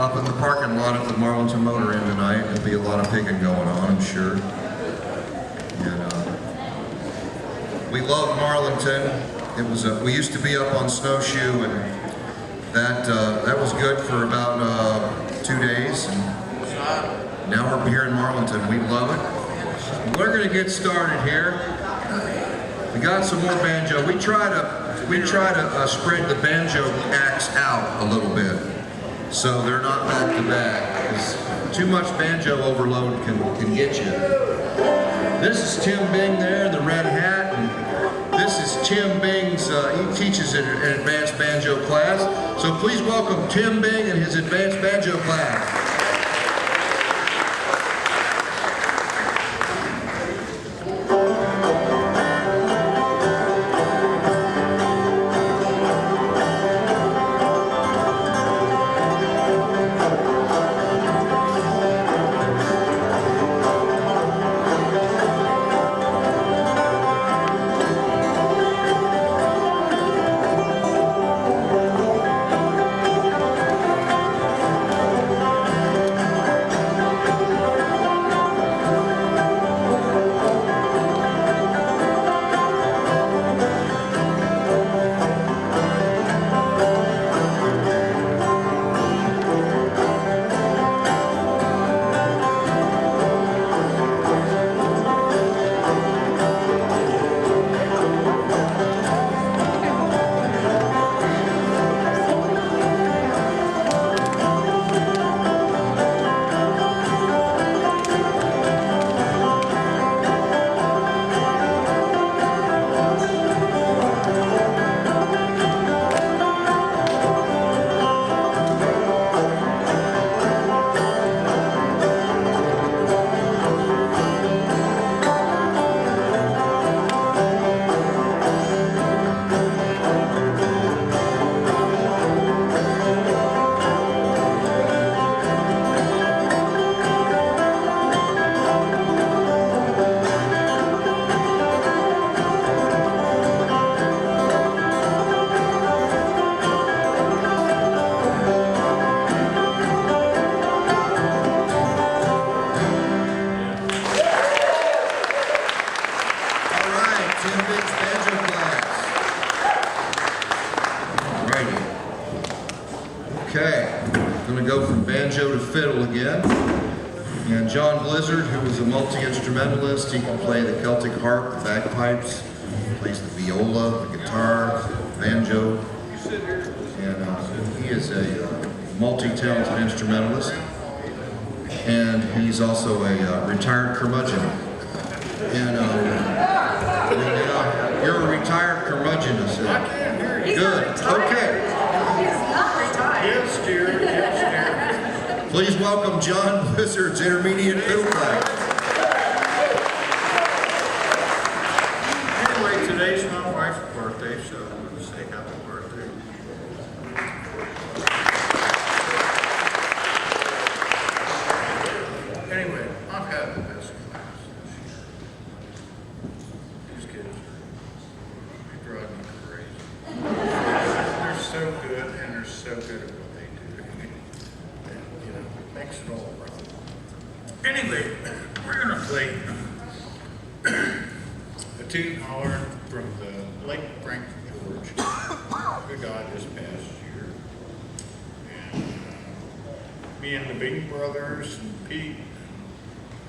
up in the parking lot at the Marlinton Motor Inn tonight. There'll be a lot of picking going on, I'm sure. And we love Marlinton. It was we used to be up on Snowshoe, and that was good for about 2 days. And now we're here in Marlinton. We love it. We're going to get started here. We got some more banjo. We try to spread the banjo acts out a little bit, so they're not back to back, because too much banjo overload can get you. This is Tim Bing there in the red hat, and this is Tim Bing's, he teaches an advanced banjo class, so please welcome Tim Bing and his advanced banjo class. Who's a multi-instrumentalist. He can play the Celtic harp, the bagpipes, plays the viola, the guitar, banjo, and he is a multi-talented instrumentalist. And he's also a retired curmudgeon. And you're a retired curmudgeon, is it? I can't hear you. Good. Okay. He's not retired. Yes, dear. Yes, dear. Please welcome John Blizzard's intermediate fiddle player. Anyway, today's my wife's birthday, so I'm going to say happy birthday. Anyway, I've had the best class this year. These kids they drive me crazy. They're so good, and they're so good at what they do. Makes it all right. Anyway, we're going to play a tune I learned from the late Frank George, who died this past year. And me and the Bing brothers and Pete,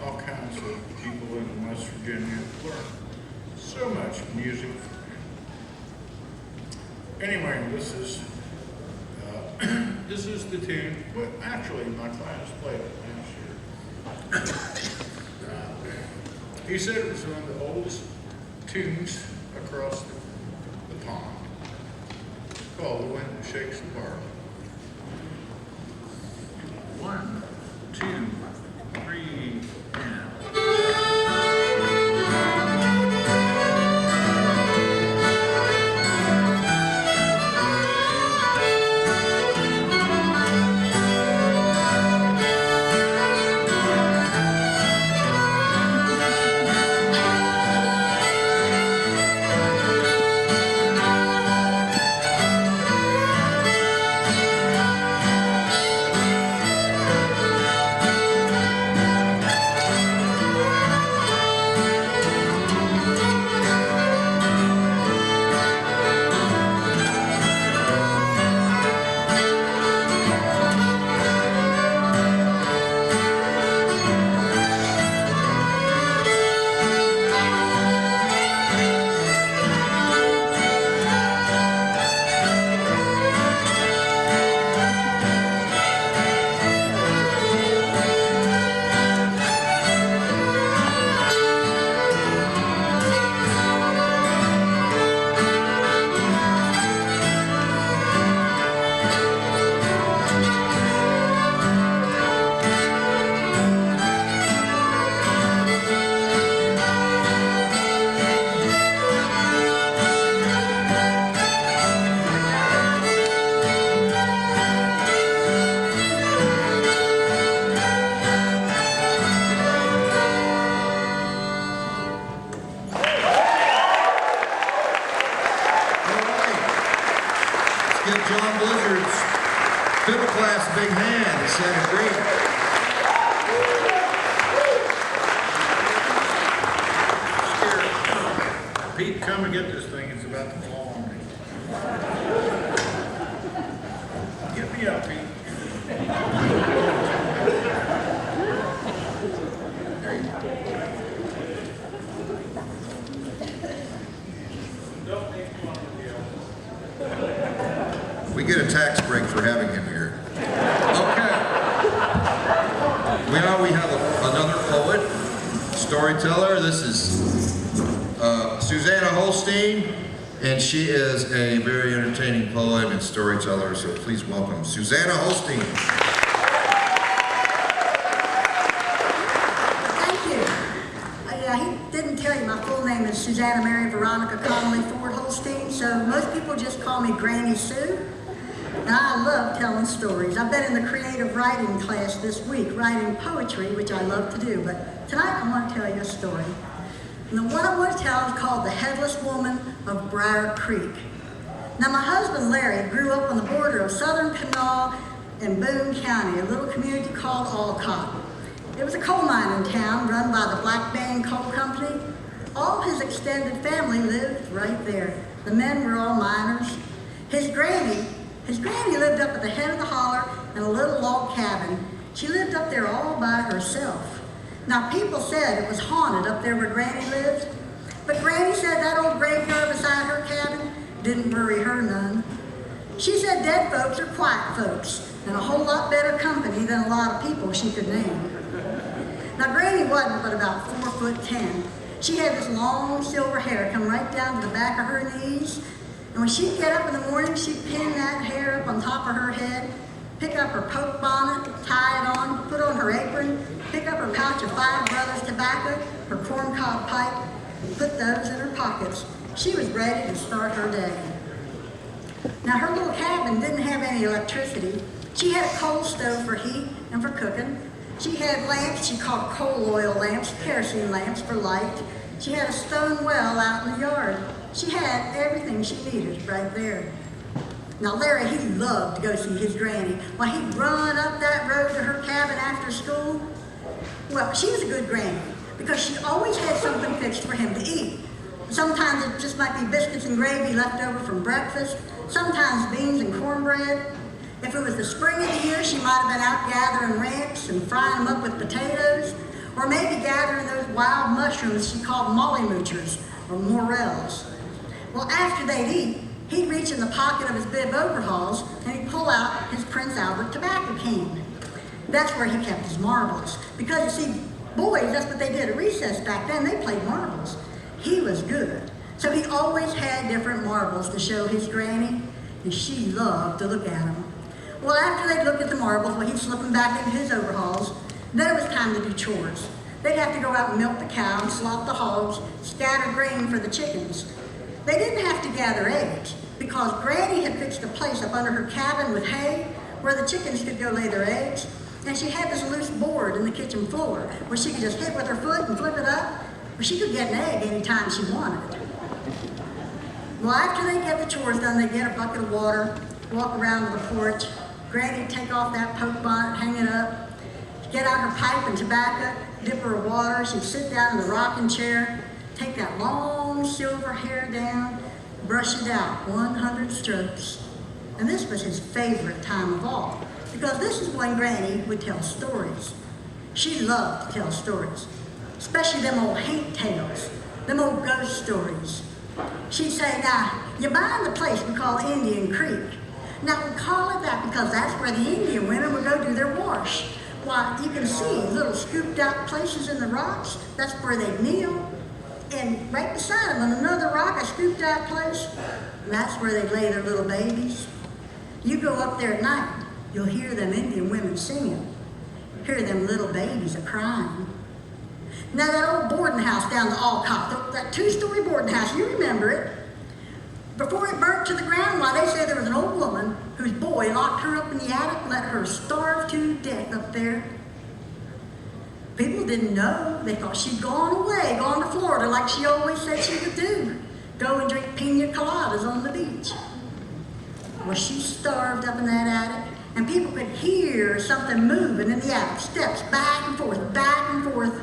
all kinds of people in West Virginia learned so much music from him. Anyway, this is the tune. Well, actually, my class played it last year. He said it was one of the oldest tunes across the pond. It's called The Wind That Shakes the Barley. 1, 2, 3, and... Give John Blizzard's fiddle class a big hand. It sounded great. Pete, come and get this thing. It's about to fall on me. Get me up, Pete. There you go. Don't make fun of me. We get a tax break for having him here. Okay. We have another poet, storyteller. This is Susanna Holstein, and she is a very entertaining poet and storyteller, so please welcome Susanna Holstein. Thank you. He didn't tell you my full name is Susanna Mary Veronica Connolly Ford Holstein, so most people just call me Granny Sue. And I love telling stories. I've been in the creative writing class this week, writing poetry, which I love to do, but tonight I want to tell you a story. And the one I want to tell is called The Headless Woman of Briar Creek. Now, my husband Larry grew up on the border of Southern Kanawha and Boone County, a little community called Alcott. It was a coal mining town run by the Black Band Coal Company. All his extended family lived right there. The men were all miners. His granny lived up at the head of the holler in a little log cabin. She lived up there all by herself. Now, people said it was haunted up there where Granny lived, but Granny said that old graveyard beside her cabin didn't worry her none. She said dead folks are quiet folks, and a whole lot better company than a lot of people she could name. Now, Granny wasn't but about 4'10". She had this long silver hair come right down to the back of her knees, and when she'd get up in the morning, she'd pin that hair up on top of her head, pick up her poke bonnet, tie it on, put on her apron, pick up her pouch of Five Brothers tobacco, her corncob pipe, and put those in her pockets. She was ready to start her day. Now, her little cabin didn't have any electricity. She had a coal stove for heat and for cooking. She had lamps she called coal oil lamps, kerosene lamps for light. She had a stone well out in the yard. She had everything she needed right there. Now, Larry, he loved to go see his granny. Why, he'd run up that road to her cabin after school. Well, she was a good granny because she always had something fixed for him to eat. Sometimes it just might be biscuits and gravy left over from breakfast, sometimes beans and cornbread. If it was the spring of the year, she might have been out gathering ramps and frying them up with potatoes, or maybe gathering those wild mushrooms she called mollymoochers or morels. Well, after they'd eat, he'd reach in the pocket of his bib overalls and he'd pull out his Prince Albert tobacco can. That's where he kept his marbles. Because you see, boys, that's what they did at recess back then. They played marbles. He was good. So he always had different marbles to show his granny, and she loved to look at them. Well, after they'd look at the marbles, well, he'd slip them back into his overalls. Then it was time to do chores. They'd have to go out and milk the cow and slop the hogs, scatter grain for the chickens. They didn't have to gather eggs because Granny had fixed a place up under her cabin with hay where the chickens could go lay their eggs. And she had this loose board in the kitchen floor where she could just hit with her foot and flip it up, where she could get an egg anytime she wanted. Well, after they get the chores done, they get a bucket of water, walk around to the porch. Granny'd take off that poke bonnet, hang it up, get out her pipe and tobacco, dip her water. She'd sit down in the rocking chair, take that long silver hair down, brush it out 100 strokes. And this was his favorite time of all, because this is when Granny would tell stories. She loved to tell stories, especially them old haint tales, them old ghost stories. She'd say, now, you mind the place we call Indian Creek. Now, we call it that because that's where the Indian women would go do their wash. Why, you can see little scooped out places in the rocks. That's where they'd kneel. And right beside them on another rock, a scooped out place, and that's where they'd lay their little babies. You go up there at night, you'll hear them Indian women singing. Hear them little babies a-crying. Now that old boarding house down the Alcott, that two-story boarding house, you remember it. Before it burnt to the ground, why, they say there was an old woman whose boy locked her up in the attic and let her starve to death up there. People didn't know. They thought she'd gone away, gone to Florida like she always said she would do. Go and drink pina coladas on the beach. Well, she starved up in that attic, and people could hear something moving in the attic, steps back and forth, back and forth.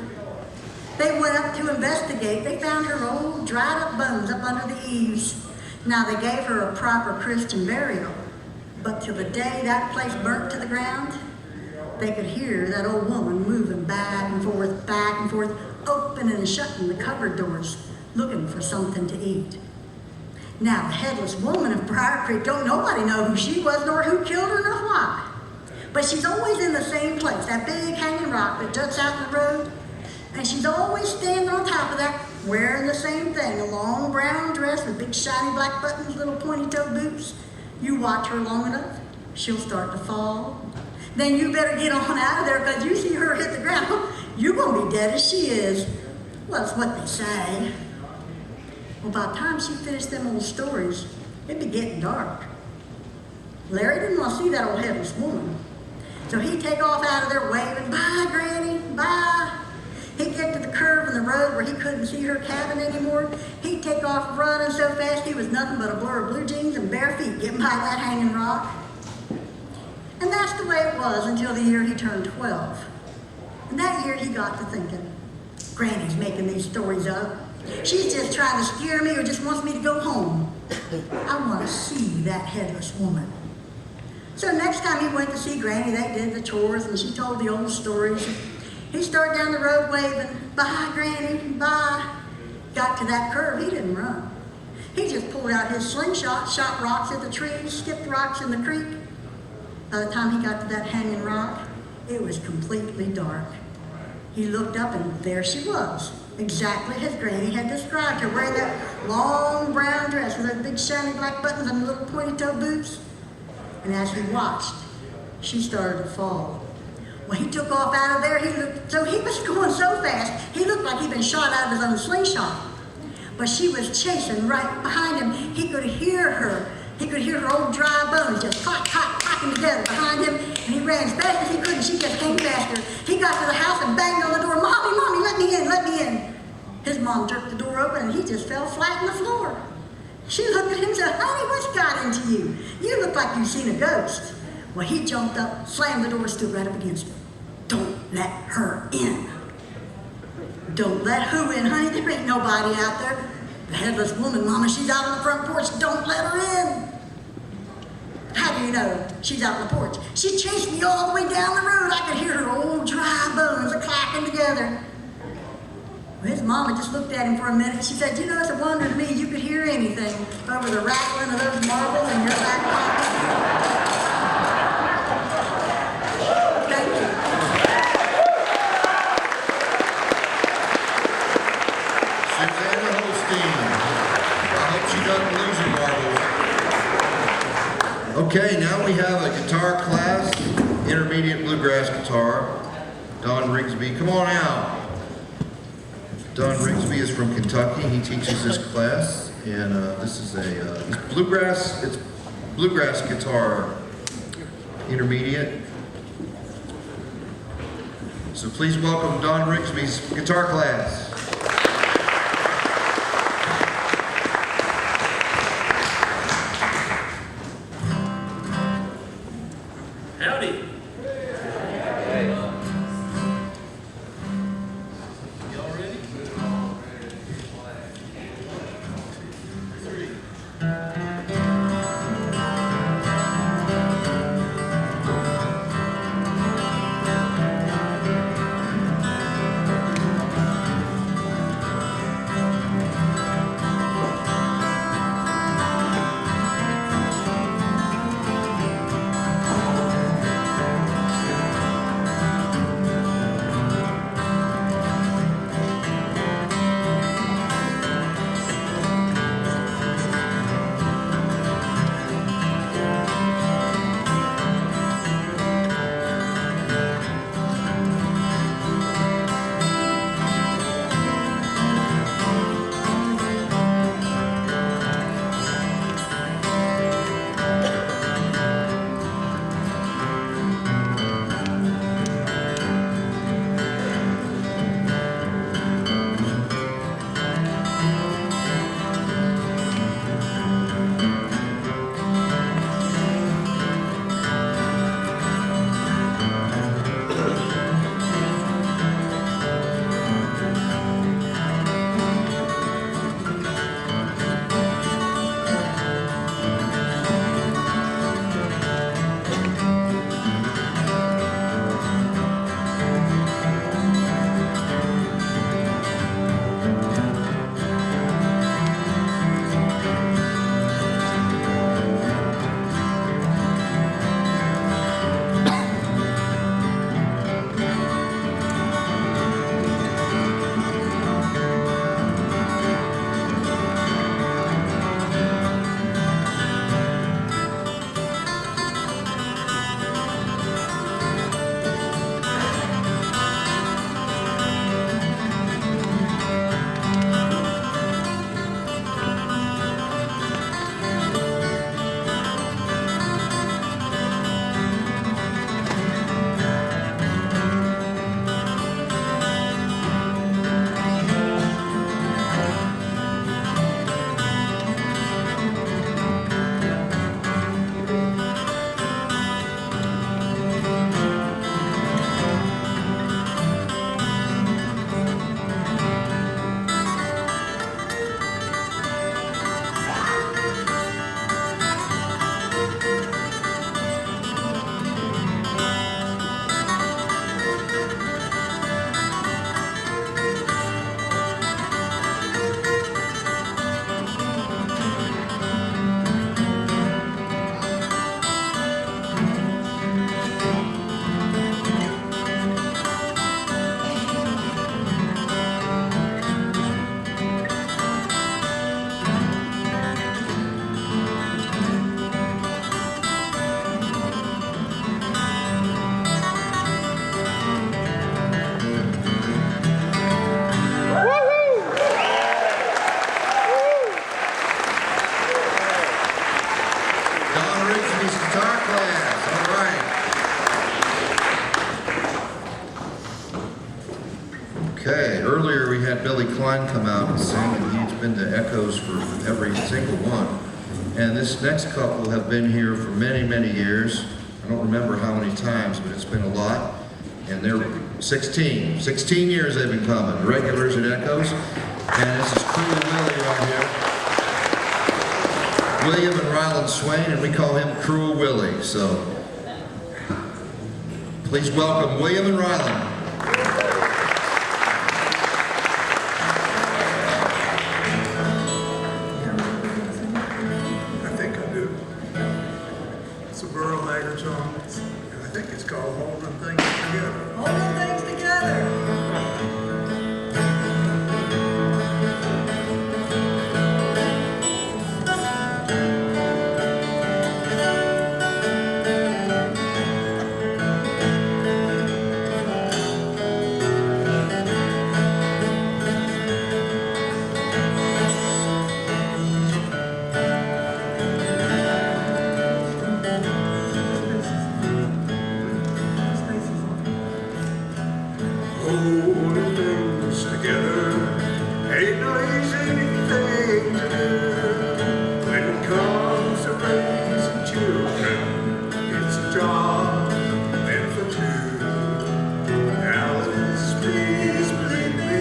They went up to investigate. They found her old dried up bones up under the eaves. Now they gave her a proper Christian burial, but till the day that place burnt to the ground, they could hear that old woman moving back and forth, opening and shutting the cupboard doors, looking for something to eat. Now the headless woman of Briar Creek, don't nobody know who she was, nor who killed her, nor why. But she's always in the same place, that big hanging rock that juts out in the road. And she's always standing on top of that, wearing the same thing, a long brown dress with big shiny black buttons, little pointy-toed boots. You watch her long enough, she'll start to fall. Then you better get on out of there, because you see her hit the ground, you're going to be dead as she is. Well, that's what they say. Well, by the time she finished them old stories, it'd be getting dark. Larry didn't want to see that old headless woman. So he'd take off out of there waving, "Bye, Granny, bye." He'd get to the curve in the road where he couldn't see her cabin anymore. He'd take off running so fast he was nothing but a blur of blue jeans and bare feet getting by that hanging rock. And that's the way it was until the year he turned 12. And that year he got to thinking, Granny's making these stories up. She's just trying to scare me or just wants me to go home. I want to see that headless woman. So next time he went to see Granny, they did the chores and she told the old stories. He started down the road waving, "Bye, Granny, bye." Got to that curve, he didn't run. He just pulled out his slingshot, shot rocks at the trees, skipped rocks in the creek. By the time he got to that hanging rock, it was completely dark. He looked up and there she was, exactly as Granny had described her, wearing that long brown dress with those big shiny black buttons and little pointy-toed boots. And as he watched, she started to fall. When he took off out of there, he was going so fast, he looked like he'd been shot out of his own slingshot. But she was chasing right behind him. He could hear her. He could hear her old dry bones just clacking together behind him, and he ran as fast as he could, and she just came faster. He got to the house and banged on the door, "Mommy, Mommy, let me in, let me in." His mom jerked the door open, and he just fell flat on the floor. She looked at him and said, "Honey, what's got into you? You look like you've seen a ghost." Well, he jumped up, slammed the door, stood right up against her. "Don't let her in." "Don't let who in, honey? There ain't nobody out there." "The headless woman, Mama, she's out on the front porch. Don't let her in." "How do you know she's out on the porch?" "She chased me all the way down the road. I could hear her old dry bones a-clacking together." Well, his mama just looked at him for a minute. She said, "You know, it's a wonder to me you could hear anything over the rattling of those marbles in your back pocket." Thank you. Susanna Holstein. I hope she doesn't lose her marbles. Okay, now we have a guitar class, intermediate bluegrass guitar. Don Rigsby, come on out. Don Rigsby is from Kentucky. He teaches this class, and this is it's bluegrass guitar intermediate. So please welcome Don Rigsby's guitar class. Howdy. Y'all ready? 3. Twine come out and sing, and he's been to Echoes for every single one. And this next couple have been here for many, many years. I don't remember how many times, but it's been a lot. And they're 16 years they've been coming, regulars at Echoes. And this is Cruel Willie right here. William and Ryland Swain, and we call him Cruel Willie. So please welcome William and Ryland. I think I do. It's a Burl Lager song, and I think it's called Holding Things Together. Holding things together. Holding things together ain't no easy thing to do. When it comes to raising children, it's a job meant for two. Alice, please believe me,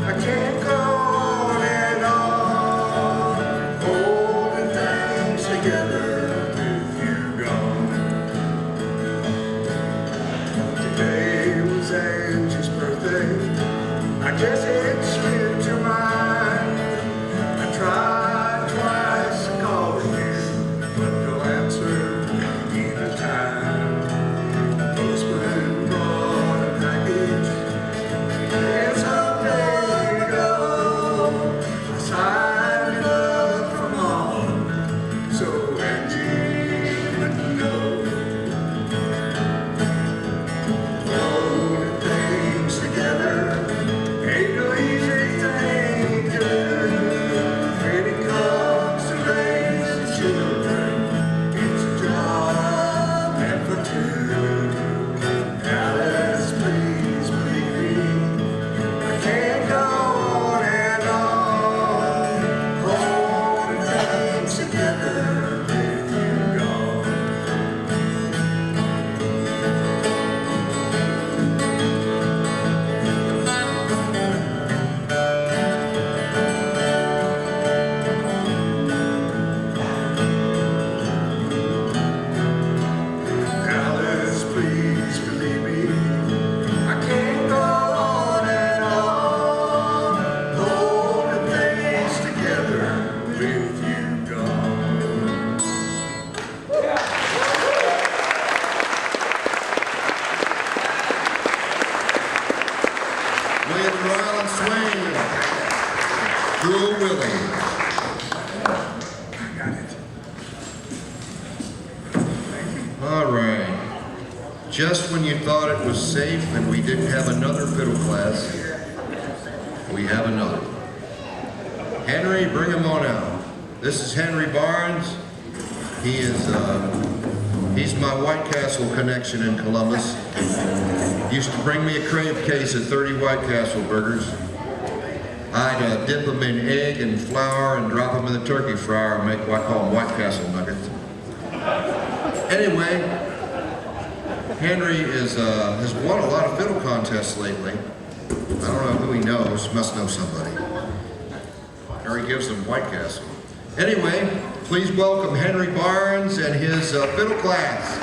I can't go on and on. Holding things together with you gone. Today was Angie's birthday. I guess it slipped your mind. I tried twice to call you, but no answer either time. Postman brought a package. It's okay to go. I signed it up for Mom, so Angie wouldn't know. Holding things together ain't no easy thing to do. When it comes to raising children, it's a job meant for two. Alice, please believe me, I can't go on and on. Holding things together with you gone. Alice, please believe me, I can't go on and on. Holding things together with you gone. William and Ryland Swain. Cruel Willie. I got it. All right. Just when you thought it was safe and we didn't have another fiddle class, we have another. Henry, bring him on out. This is Henry Barnes. He's my White Castle connection in Columbus. Used to bring me a crave case of 30 White Castle burgers. I'd dip them in egg and flour and drop them in the turkey fryer and make what I call them White Castle nuggets. Anyway, Henry has won a lot of fiddle contests lately. I don't know who he knows, must know somebody. Or he gives them White Castle. Anyway, please welcome Henry Barnes and his fiddle class.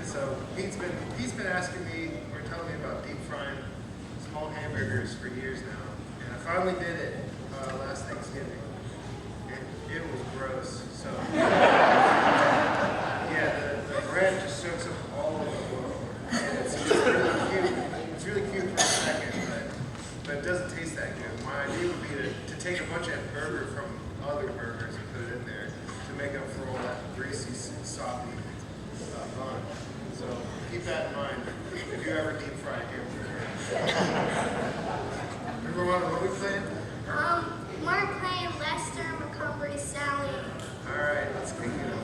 So he's been asking me or telling me about deep frying small hamburgers for years now, and I finally did it last Thanksgiving. It was gross. So yeah, the bread just soaks up all of the oil, and it's really cute. It's really cute for a second, but it doesn't taste that good. My idea would be to take a bunch of burger from other burgers and put it in there to make up for all that greasy, soppy bun. So keep that in mind if you ever deep fry a hamburger. Remember what we playing? We're playing Lester Montgomery Sally. All right, let's kick it up.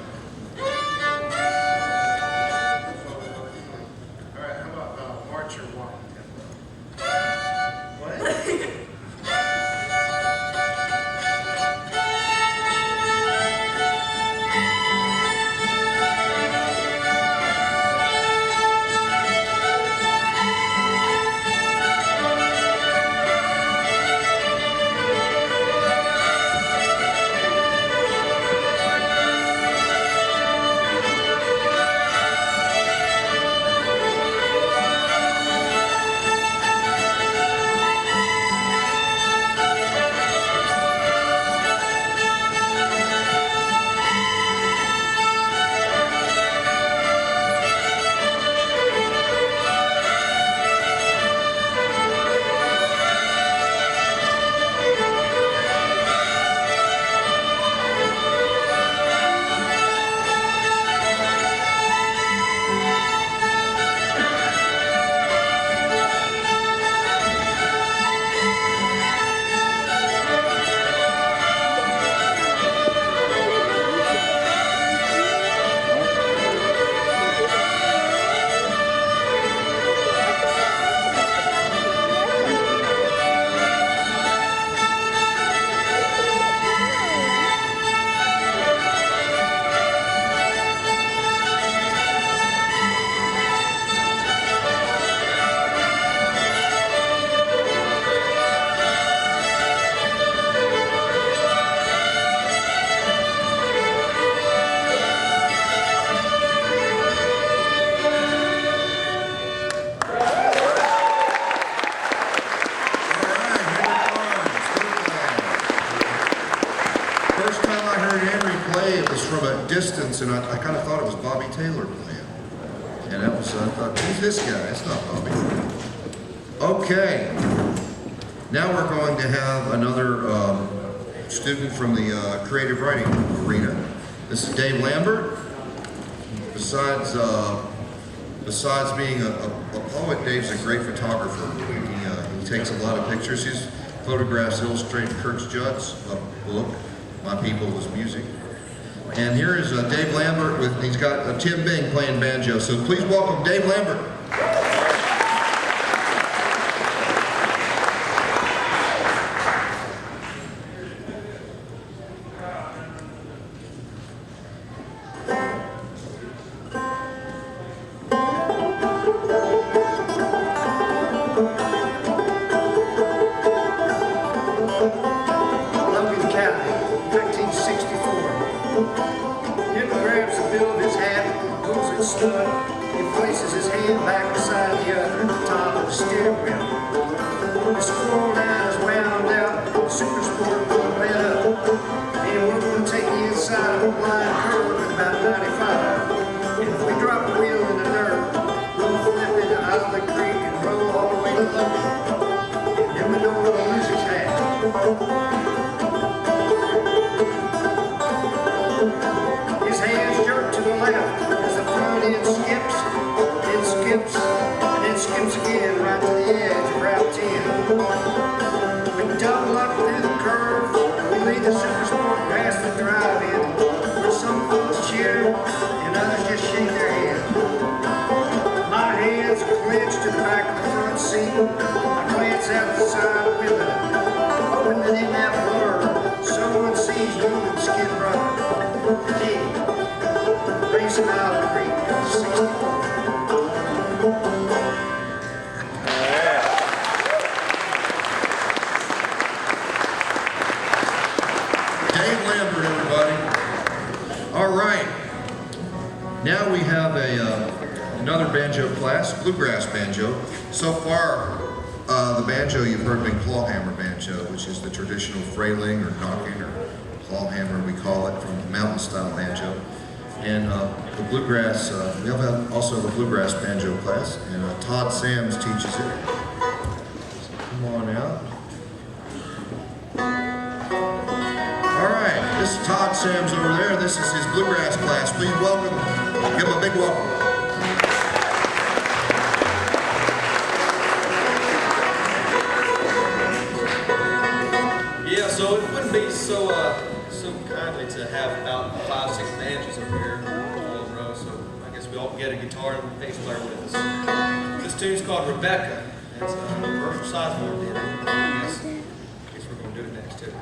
and I kind of thought it was Bobby Taylor playing. And that was, I thought, who's this guy? It's not Bobby. Okay. Now we're going to have another student from the creative writing arena. This is Dave Lambert. Besides being a poet, Dave's a great photographer. He takes a lot of pictures. His photographs illustrate Kurt Judd's book, My People Was Music. And here is Dave Lambert he's got Tim Bing playing banjo. So please welcome Dave Lambert. Logan County, 1964. Jim grabs the bill of his hat, pulls it snug. He places his hand back beside the other at the top of the steering wheel. The squirrel line is wound out, super sport will let up. And we're going to take the inside of a blind curve at about 95. And if we drop the wheel in the dirt, we'll flip into Allegheny Creek and roll all the way to Logan. And then we don't want to lose his hat. His hands jerk to the left as the front end skips, then skips, and then skips again right to the edge of Route 10. We double up through the curve, and we lead the super sport past the drive-in, where some folks cheer and others just shake their head. My hands are clenched to the back of the front seat. I glance out the side window, hoping that in that blur, someone sees you and Skid Brother. Hey, racing out of the creek, 64. Dave Lambert, everybody. All right. Now we have another banjo class, bluegrass banjo. So far, the banjo you've heard been clawhammer banjo, which is the traditional frailing or knocking or clawhammer, we call it, from the mountain style banjo. And the bluegrass, we also have a bluegrass banjo class, and Todd Sams teaches it. Come on out. All right, this is Todd Sams over there. This is his bluegrass class. Please welcome, give him a big welcome. Yeah, so it wouldn't be so kindly to have about 5, 6 banjos up here all in a row. So I guess we all can get a guitar and bass player with us. This tune's called Rebecca. It's a Virgil Sizemore did it. I guess we're going to do it next too.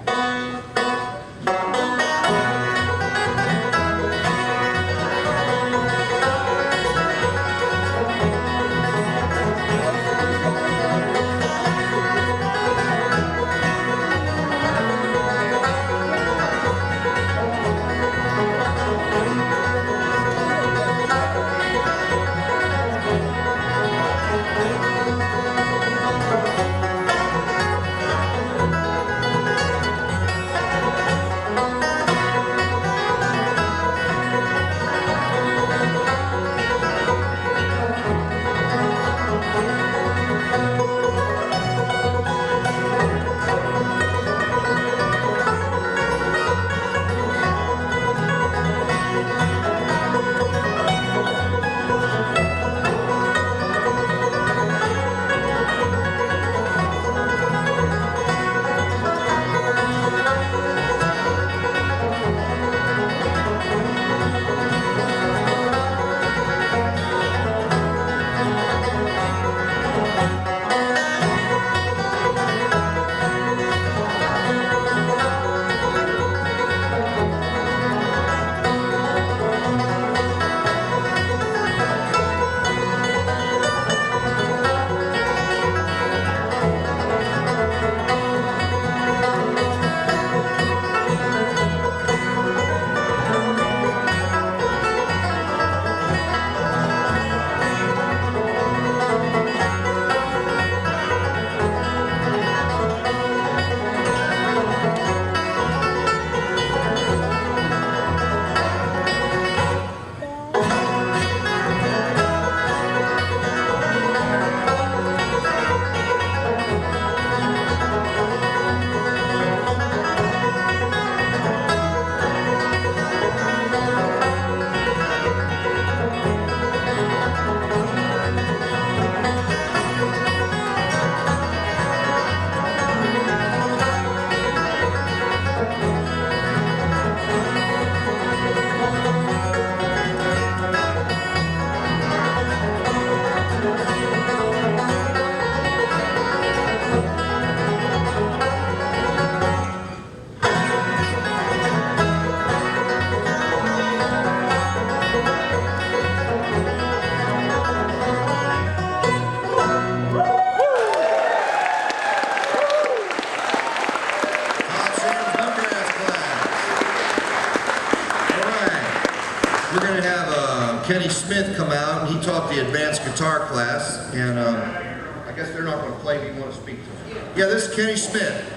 taught the advanced guitar class, and I guess they're not going to play, but you want to speak to them. Yeah, this is Kenny Smith.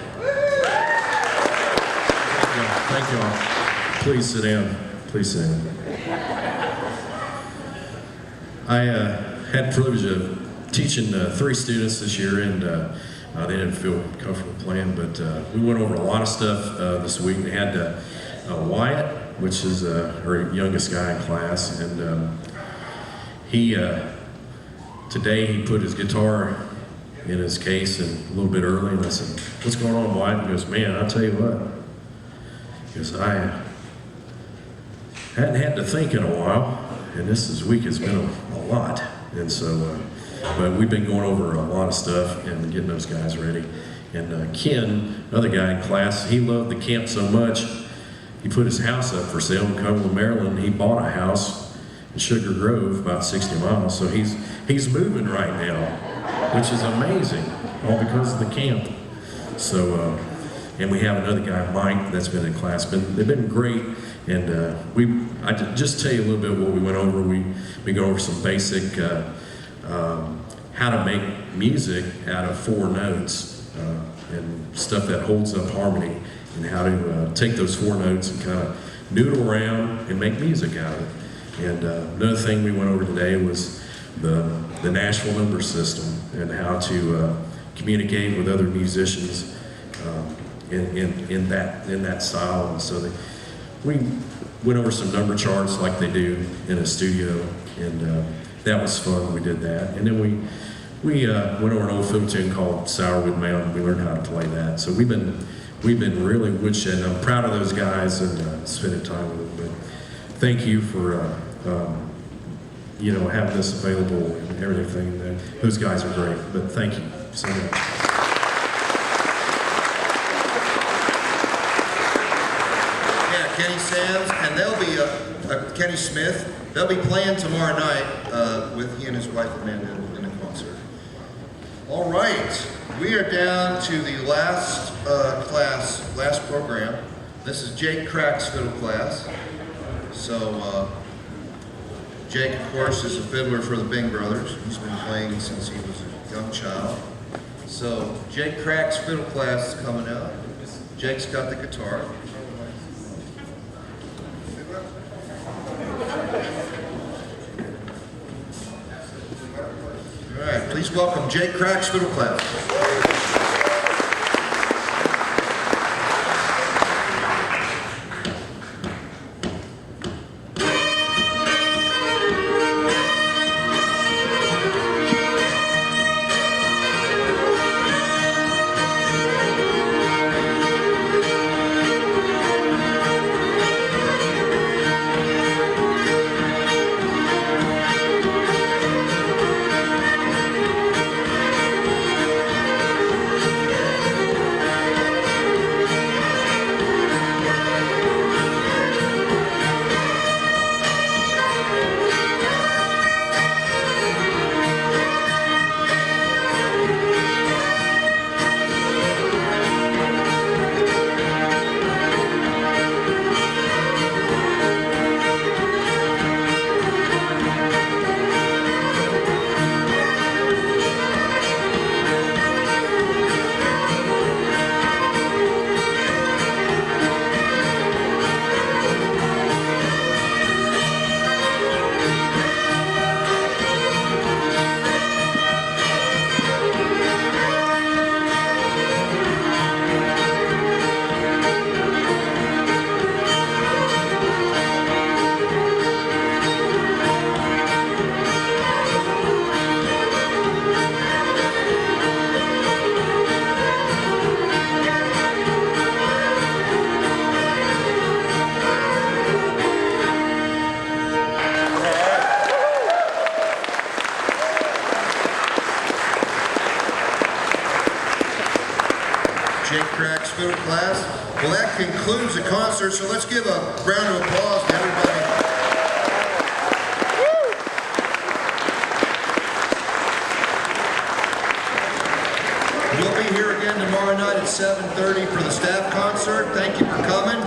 Thank you all. Please sit down. Please sit down. I had the privilege of teaching 3 students this year, and they didn't feel comfortable playing, but we went over a lot of stuff this week. We had Wyatt, which is our youngest guy in class, and today he put his guitar in his case and a little bit early, and I said, "What's going on, Wyatt?" He goes, "Man, I'll tell you what." He goes, "I hadn't had to think in a while, and this week has been a lot." And so, but we've been going over a lot of stuff and getting those guys ready. And Ken, another guy in class, he loved the camp so much, he put his house up for sale in Cumberland, Maryland. He bought a house in Sugar Grove, about 60 miles. So he's moving right now, which is amazing, all because of the camp. So, and we have another guy, Mike, that's been in class. They've been great. And I just tell you a little bit what we went over. We go over some basic how to make music out of 4 notes and stuff that holds up harmony, and how to take those 4 notes and kind of noodle around and make music out of it. And another thing we went over today was the Nashville number system and how to communicate with other musicians in that style. And so we went over some number charts like they do in a studio, and that was fun. We did that, and then we went over an old fiddle tune called Sourwood Mountain. We learned how to play that. So we've been really woodshedding. I'm proud of those guys and spending time with them. But thank you for having this available and everything. Those guys are great. But thank you so much. Kenny Sands, and they'll be Kenny Smith. They'll be playing tomorrow night with he and his wife Amanda in a concert. All right, we are down to the last last program. This is Jake Crack's fiddle class. So Jake, of course, is a fiddler for the Bing Brothers. He's been playing since he was a young child. So Jake Crack's fiddle class is coming out. Jake's got the guitar. All right, please welcome Jake Crack's fiddle class. Jake Crack's fiddle class. Well, that concludes the concert, so let's give a round of applause to everybody. We'll be here again tomorrow night at 7:30 for the staff concert. Thank you for coming.